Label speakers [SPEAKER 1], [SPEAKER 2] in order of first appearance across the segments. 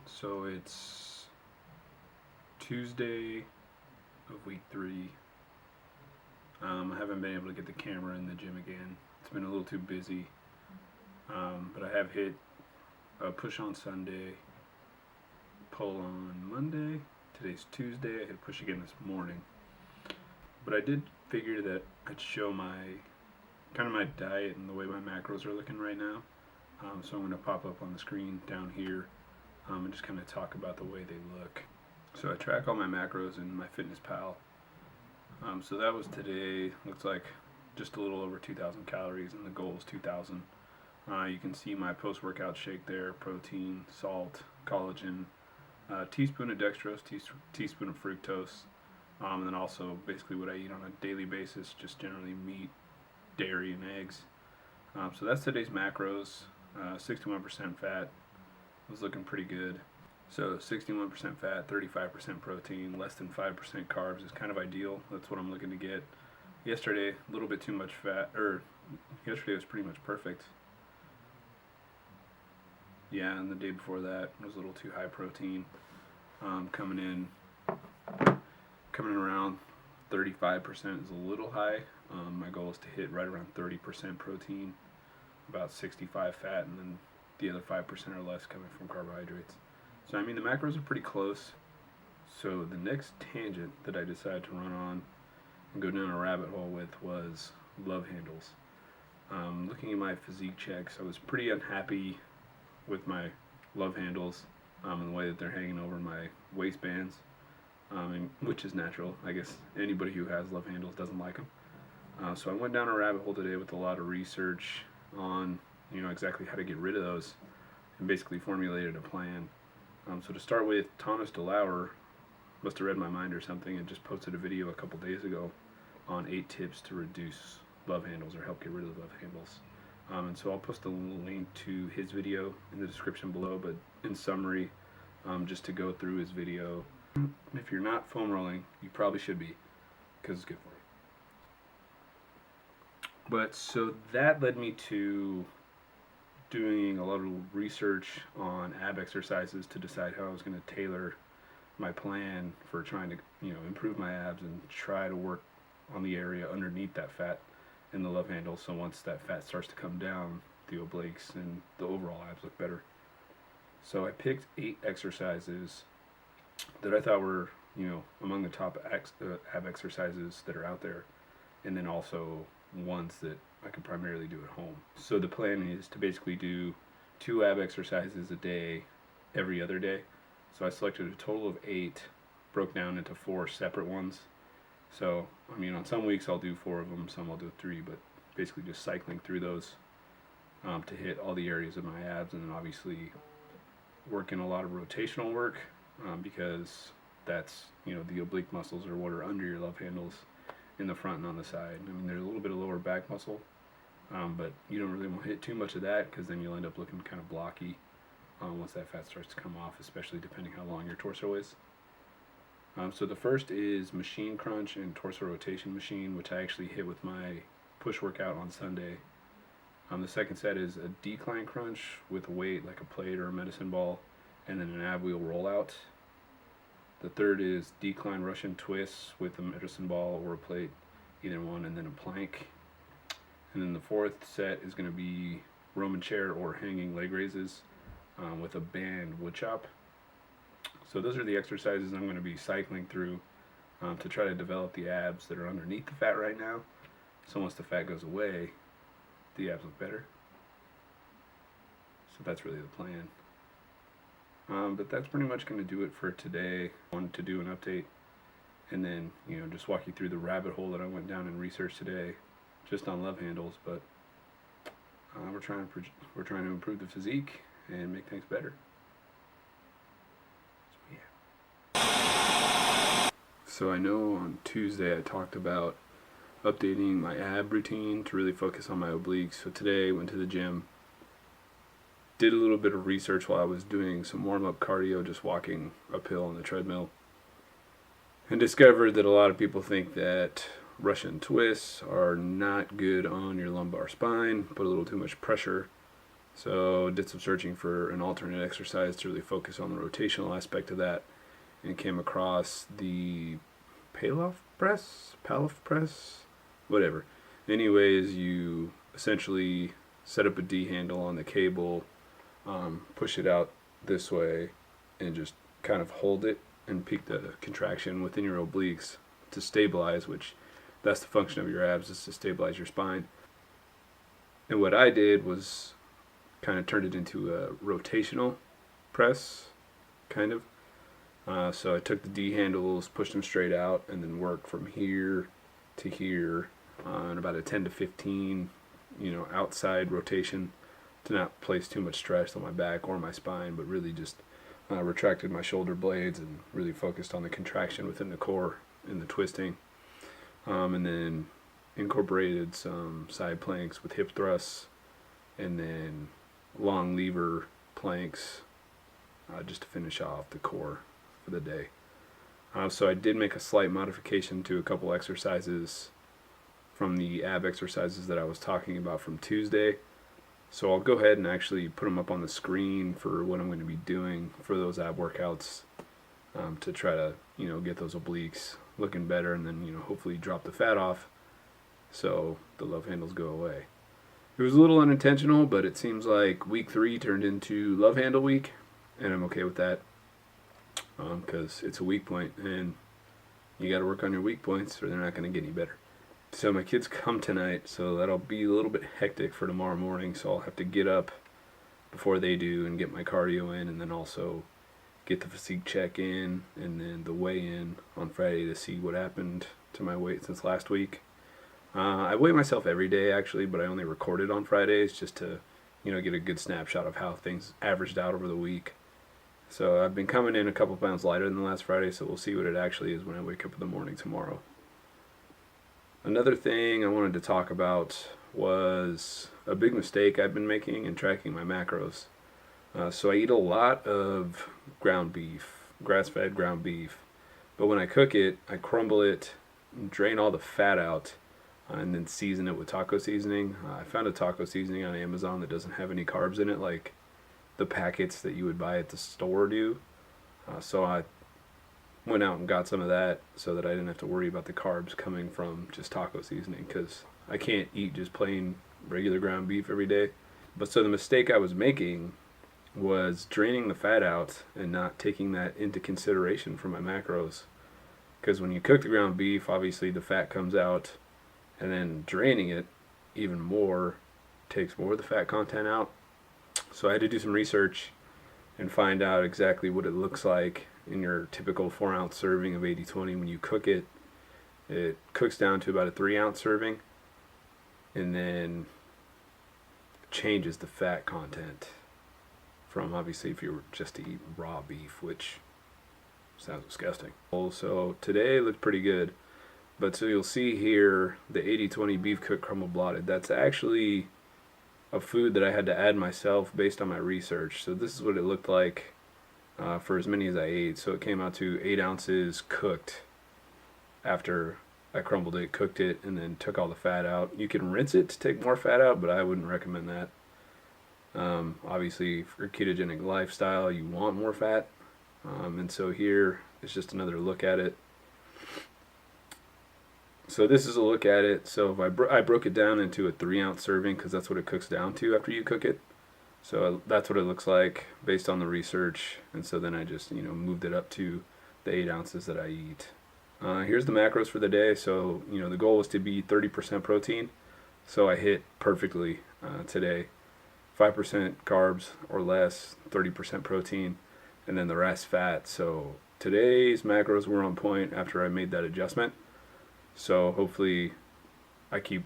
[SPEAKER 1] So it's Tuesday of week 3. I haven't been able to get the camera in the gym again. It's been a little too busy. But I have hit a push on Sunday, pull on Monday. Today's Tuesday. I hit a push again this morning. But I did figure that I'd show my diet and the way my macros are looking right now. So I'm going to pop up on the screen down here and just kind of talk about the way they look. So I track all my macros in MyFitnessPal. So that was today. Looks like just a little over 2,000 calories, and the goal is 2,000. You can see my post-workout shake there: protein, salt, collagen, teaspoon of dextrose, teaspoon of fructose, and then also basically what I eat on a daily basis, just generally meat, dairy, and eggs. So that's today's macros. 61% fat was looking pretty good. So 61% fat, 35% protein, less than 5% carbs is kind of ideal. That's what I'm looking to get. Yesterday, a little bit too much fat, yesterday was pretty much perfect. Yeah, and the day before that was a little too high protein. Coming in around 35% is a little high. My goal is to hit right around 30% protein, about 65 fat, and then the other 5% or less coming from carbohydrates. So I mean, the macros are pretty close. So the next tangent that I decided to run on and go down a rabbit hole with was love handles. Looking at my physique checks, I was pretty unhappy with my love handles and the way that they're hanging over my waistbands, which is natural. I guess anybody who has love handles doesn't like them. So I went down a rabbit hole today with a lot of research on exactly how to get rid of those, and basically formulated a plan. So to start with, Thomas DeLauer must have read my mind or something and just posted a video a couple days ago on 8 tips to reduce love handles or help get rid of love handles. And so I'll post a link to his video in the description below, but in summary, just to go through his video, if you're not foam rolling, you probably should be, because it's good for you. But so that led me to doing a lot of research on ab exercises to decide how I was going to tailor my plan for trying to improve my abs and try to work on the area underneath that fat in the love handle, so once that fat starts to come down, the obliques and the overall abs look better. So I picked 8 exercises that I thought were among the top ab exercises that are out there, and then also ones that I could primarily do at home. So the plan is to basically do 2 ab exercises a day every other day. So I selected a total of 8, broke down into 4 separate ones. So I mean, on some weeks I'll do 4 of them, some I'll do 3, but basically just cycling through those to hit all the areas of my abs, and then obviously working a lot of rotational work because that's the oblique muscles are what are under your love handles in the front and on the side. I mean, there's a little bit of lower back muscle, but you don't really want to hit too much of that because then you'll end up looking kind of blocky once that fat starts to come off, especially depending how long your torso is. So the first is machine crunch and torso rotation machine, which I actually hit with my push workout on Sunday. The second set is a decline crunch with a weight like a plate or a medicine ball, and then an ab wheel rollout. The third is decline Russian twists with a medicine ball or a plate, either one, and then a plank. And then the fourth set is going to be Roman chair or hanging leg raises with a band wood chop. So those are the exercises I'm going to be cycling through to try to develop the abs that are underneath the fat right now. So once the fat goes away, the abs look better. So that's really the plan. But that's pretty much going to do it for today. I wanted to do an update and then just walk you through the rabbit hole that I went down and researched today just on love handles. But we're trying to improve the physique and make things better. So I know on Tuesday I talked about updating my ab routine to really focus on my obliques. So today I went to the gym, did a little bit of research while I was doing some warm-up cardio, just walking uphill on the treadmill, and discovered that a lot of people think that Russian twists are not good on your lumbar spine, put a little too much pressure. So did some searching for an alternate exercise to really focus on the rotational aspect of that, and came across the Pallof press, whatever. Anyways, you essentially set up a D handle on the cable, push it out this way, and just kind of hold it and peak the contraction within your obliques to stabilize, which that's the function of your abs, is to stabilize your spine. And what I did was kind of turned it into a rotational press, kind of. So I took the D handles, pushed them straight out, and then worked from here to here on about a 10 to 15, outside rotation to not place too much stress on my back or my spine, but really just retracted my shoulder blades and really focused on the contraction within the core and the twisting. And then incorporated some side planks with hip thrusts, and then long lever planks just to finish off the core for the day. So I did make a slight modification to a couple exercises from the ab exercises that I was talking about from Tuesday. So I'll go ahead and actually put them up on the screen for what I'm going to be doing for those ab workouts, to try to get those obliques looking better, and then hopefully drop the fat off so the love handles go away. It was a little unintentional, but it seems like week 3 turned into love handle week, and I'm okay with that, because it's a weak point, and you got to work on your weak points or they're not going to get any better. So my kids come tonight, so that'll be a little bit hectic for tomorrow morning, so I'll have to get up before they do and get my cardio in, and then also get the physique check in, and then the weigh-in on Friday to see what happened to my weight since last week. I weigh myself every day, actually, but I only record it on Fridays just to, get a good snapshot of how things averaged out over the week. So I've been coming in a couple pounds lighter than last Friday, so we'll see what it actually is when I wake up in the morning tomorrow. Another thing I wanted to talk about was a big mistake I've been making in tracking my macros. So I eat a lot of ground beef, grass-fed ground beef, but when I cook it, I crumble it, drain all the fat out, and then season it with taco seasoning. I found a taco seasoning on Amazon that doesn't have any carbs in it like the packets that you would buy at the store do. So I went out and got some of that so that I didn't have to worry about the carbs coming from just taco seasoning, because I can't eat just plain regular ground beef every day. But so the mistake I was making was draining the fat out and not taking that into consideration for my macros. Because when you cook the ground beef, obviously the fat comes out, and then draining it even more takes more of the fat content out. So I had to do some research and find out exactly what it looks like in your typical 4-ounce serving of 80/20. When you cook it, it cooks down to about a 3-ounce serving, and then changes the fat content from, obviously, if you were just to eat raw beef, which sounds disgusting. So today looked pretty good, but so you'll see here the 80/20 beef cooked crumble blotted. That's actually a food that I had to add myself based on my research. So this is what it looked like for as many as I ate. So it came out to 8 ounces cooked after I crumbled it, cooked it, and then took all the fat out. You can rinse it to take more fat out, but I wouldn't recommend that. Obviously, for a ketogenic lifestyle, you want more fat. And so here is just another look at it. So this is a look at it. So if I broke it down into a 3-ounce serving, because that's what it cooks down to after you cook it. So that's what it looks like based on the research. And so then I just moved it up to the 8 ounces that I eat. Here's the macros for the day. So the goal was to be 30% protein. So I hit perfectly today. 5% carbs or less, 30% protein, and then the rest fat. So today's macros were on point after I made that adjustment. So hopefully I keep,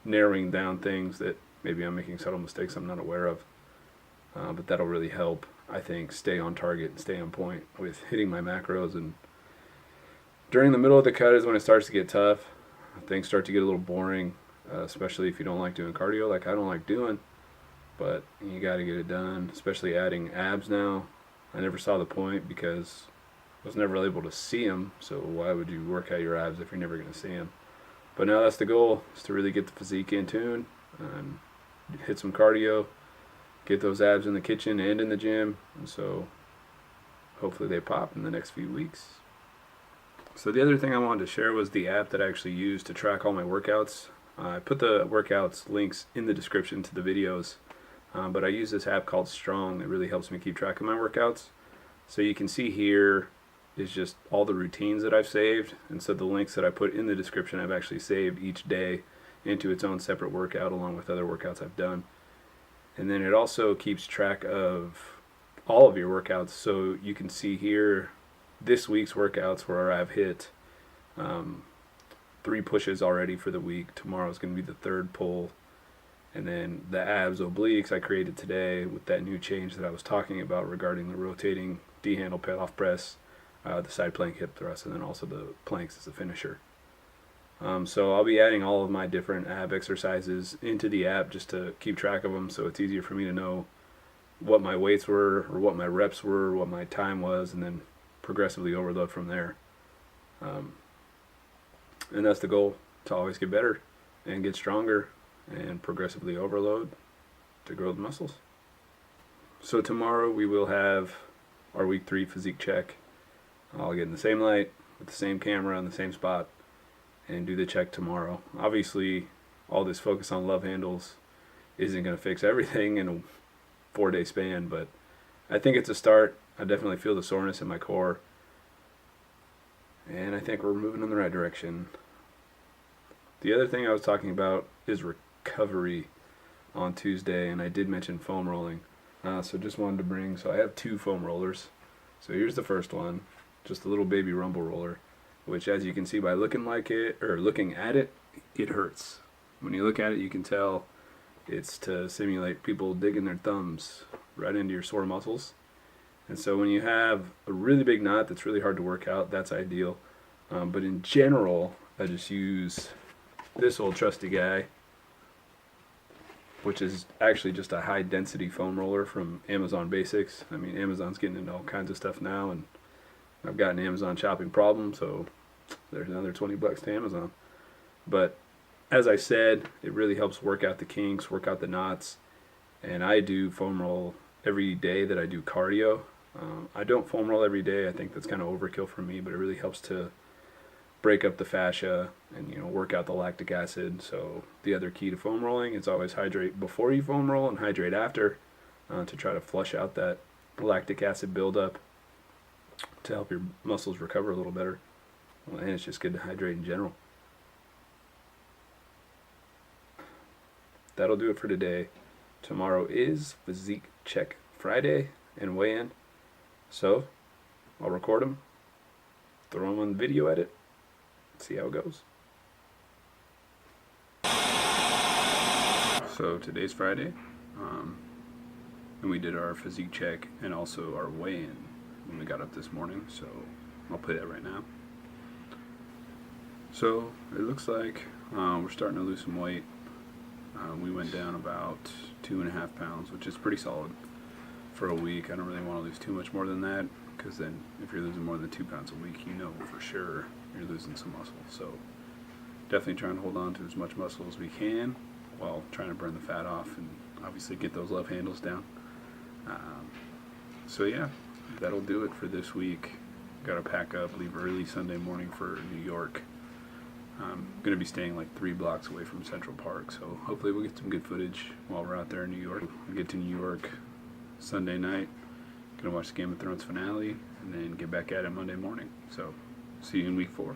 [SPEAKER 1] narrowing down things that maybe I'm making subtle mistakes I'm not aware of. But that'll really help, I think, stay on target and stay on point with hitting my macros. And during the middle of the cut is when it starts to get tough. Things start to get a little boring, especially if you don't like doing cardio like I don't like doing. But you got to get it done, especially adding abs now. I never saw the point because I was never able to see them, so why would you work out your abs if you're never going to see them? But now that's the goal, is to really get the physique in tune and hit some cardio, get those abs in the kitchen and in the gym, and so hopefully they pop in the next few weeks. So the other thing I wanted to share was the app that I actually use to track all my workouts. I put the workouts links in the description to the videos, but I use this app called Strong that really helps me keep track of my workouts. So you can see here is just all the routines that I've saved, and so the links that I put in the description I've actually saved each day into its own separate workout along with other workouts I've done. And then it also keeps track of all of your workouts, so you can see here this week's workouts where I've hit 3 pushes already for the week. Tomorrow's going to be the 3rd pull. And then the abs obliques I created today with that new change that I was talking about regarding the rotating D-handle peel-off press, the side plank hip thrust, and then also the planks as a finisher. So I'll be adding all of my different ab exercises into the app just to keep track of them, so it's easier for me to know what my weights were or what my reps were, what my time was, and then progressively overload from there. And that's the goal, to always get better and get stronger and progressively overload to grow the muscles. So tomorrow we will have our week 3 physique check. I'll get in the same light with the same camera in the same spot and do the check tomorrow. Obviously all this focus on love handles isn't going to fix everything in a 4-day span, but I think it's a start. I definitely feel the soreness in my core, and I think we're moving in the right direction. The other thing I was talking about is recovery on Tuesday, and I did mention foam rolling. So just wanted to bring, so I have 2 foam rollers. So here's the first one, just a little baby rumble roller, which as you can see by looking at it, it hurts. When you look at it, you can tell it's to simulate people digging their thumbs right into your sore muscles. And so when you have a really big knot that's really hard to work out, that's ideal. But in general, I just use this old trusty guy, which is actually just a high density foam roller from Amazon Basics. I mean, Amazon's getting into all kinds of stuff now, and I've got an Amazon shopping problem, so there's another $20 to Amazon. But as I said, it really helps work out the kinks, work out the knots, and I do foam roll every day that I do cardio. I don't foam roll every day. I think that's kind of overkill for me, but it really helps to break up the fascia and work out the lactic acid. So the other key to foam rolling is always hydrate before you foam roll and hydrate after to try to flush out that lactic acid buildup to help your muscles recover a little better. And it's just good to hydrate in general. That'll do it for today. Tomorrow is Physique Check Friday and weigh-in. So I'll record them, throw them on the video edit, see how it goes. So today's Friday, and we did our physique check and also our weigh-in when we got up this morning, so I'll play that right now. So it looks like we're starting to lose some weight. We went down about 2.5 pounds, which is pretty solid for a week. I don't really want to lose too much more than that, because then if you're losing more than 2 pounds a week, for sure you're losing some muscle. So definitely trying to hold on to as much muscle as we can while trying to burn the fat off and obviously get those love handles down. So yeah, that'll do it for this week. Got to pack up, leave early Sunday morning for New York. I'm going to be staying like 3 blocks away from Central Park, so hopefully we'll get some good footage while we're out there in New York. We'll get to New York Sunday night, going to watch the Game of Thrones finale, and then get back at it Monday morning. So see you in week 4.